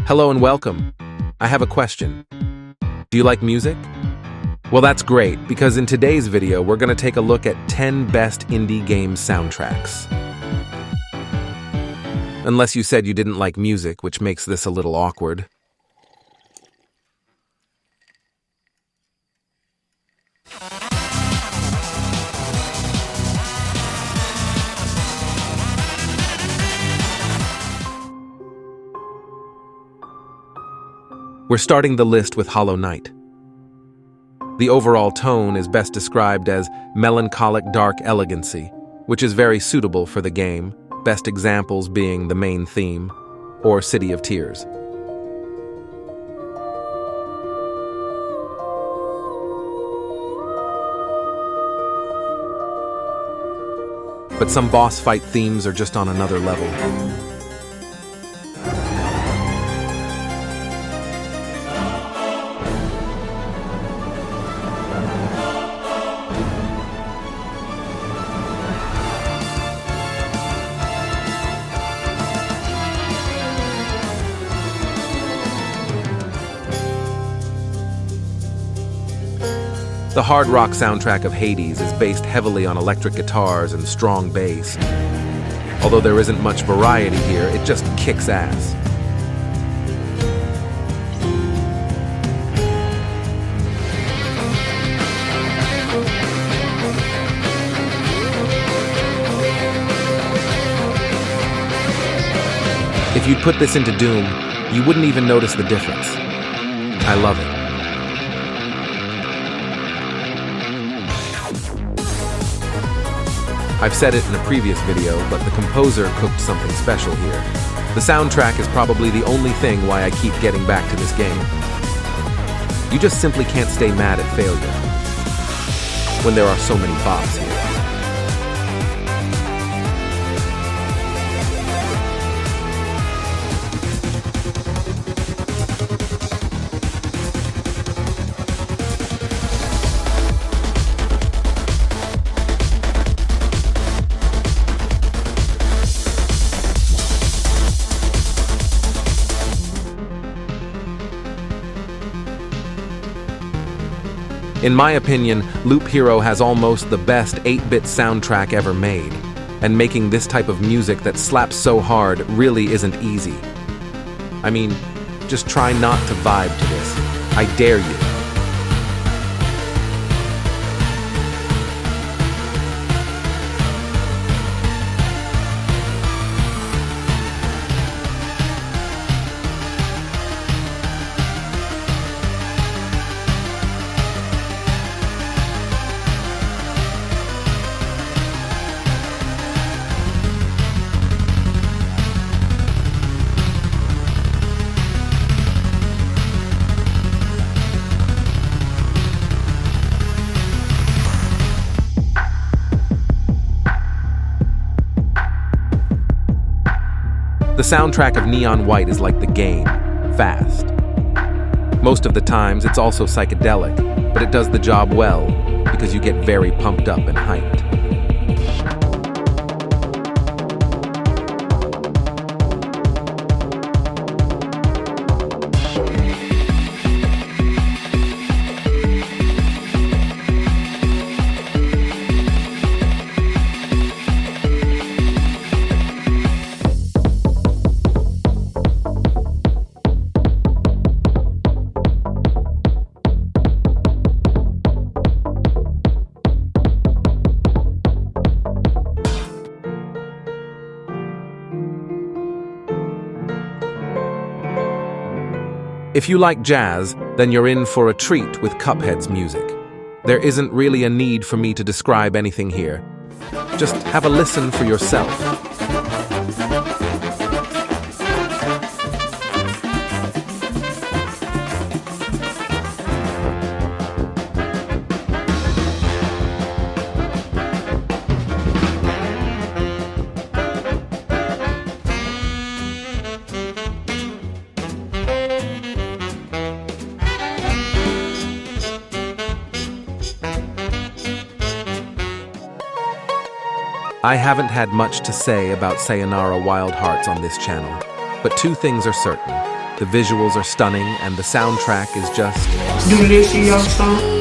Hello and welcome. I have a question. Do you like music? Well, that's great, because in today's video, we're going to take a look at 10 best indie game soundtracks. Unless you said you didn't like music, which makes this a little awkward. We're starting the list with Hollow Knight. The overall tone is best described as melancholic dark elegancy, which is very suitable for the game, best examples being the main theme, or City of Tears. But some boss fight themes are just on another level. The hard rock soundtrack of Hades is based heavily on electric guitars and strong bass. Although there isn't much variety here, it just kicks ass. If you'd put this into Doom, you wouldn't even notice the difference. I love it. I've said it in a previous video, but the composer cooked something special here. The soundtrack is probably the only thing why I keep getting back to this game. You just simply can't stay mad at failure when there are so many bops here. In my opinion, Loop Hero has almost the best 8-bit soundtrack ever made, and making this type of music that slaps so hard really isn't easy. I mean, just try not to vibe to this. I dare you. The soundtrack of Neon White is like the game, fast. Most of the times, it's also psychedelic, but it does the job well, because you get very pumped up and hyped. If you like jazz, then you're in for a treat with Cuphead's music. There isn't really a need for me to describe anything here. Just have a listen for yourself. I haven't had much to say about Sayonara Wild Hearts on this channel, but two things are certain. The visuals are stunning, and the soundtrack is just Delicioso.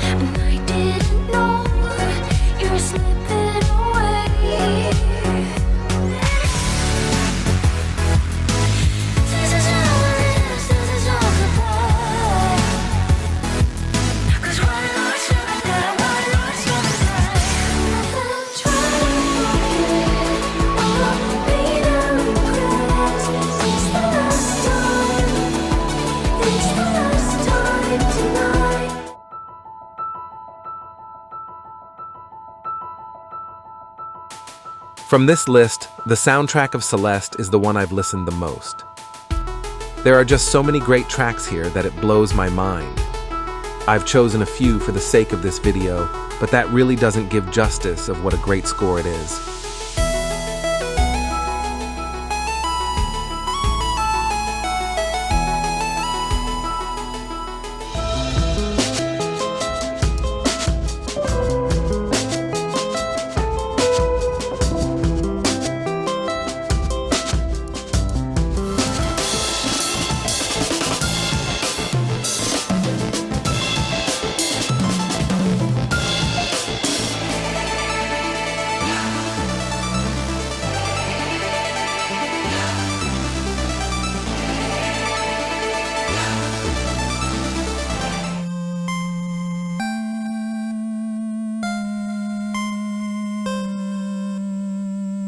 And I didn't know you were slipping away. This is all it is, this is all the play. 'Cause why not swimming there, why not swimming there? I'm trying to forget all the regrets. It's the last time, it's the last time tonight. From this list, the soundtrack of Celeste is the one I've listened the most. There are just so many great tracks here that it blows my mind. I've chosen a few for the sake of this video, but that really doesn't give justice of what a great score it is.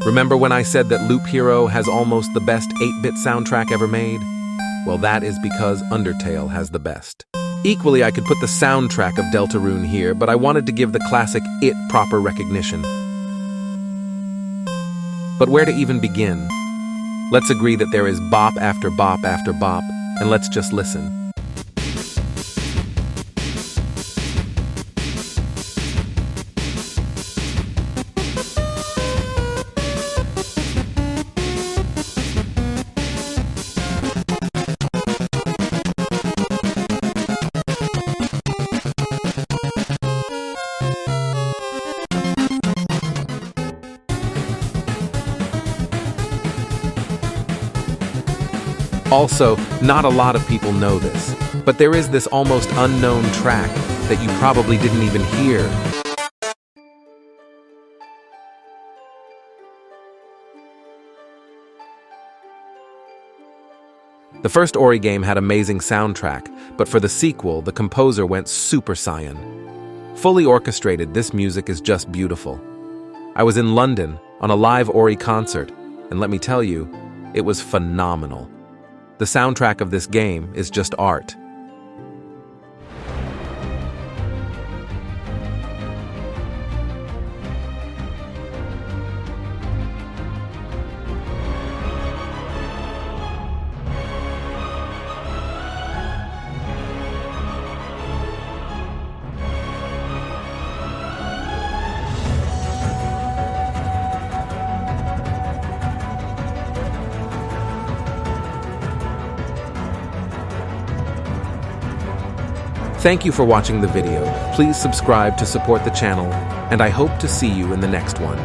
Remember when I said that Loop Hero has almost the best 8-bit soundtrack ever made? Well, that is because Undertale has the best. Equally, I could put the soundtrack of Deltarune here, but I wanted to give the classic It proper recognition. But where to even begin? Let's agree that there is bop after bop after bop, and let's just listen. Also, not a lot of people know this, but there is this almost unknown track that you probably didn't even hear. The first Ori game had amazing soundtrack, but for the sequel, the composer went Super Saiyan. Fully orchestrated, this music is just beautiful. I was in London on a live Ori concert, and let me tell you, it was phenomenal. The soundtrack of this game is just art. Thank you for watching the video. Please subscribe to support the channel, and I hope to see you in the next one.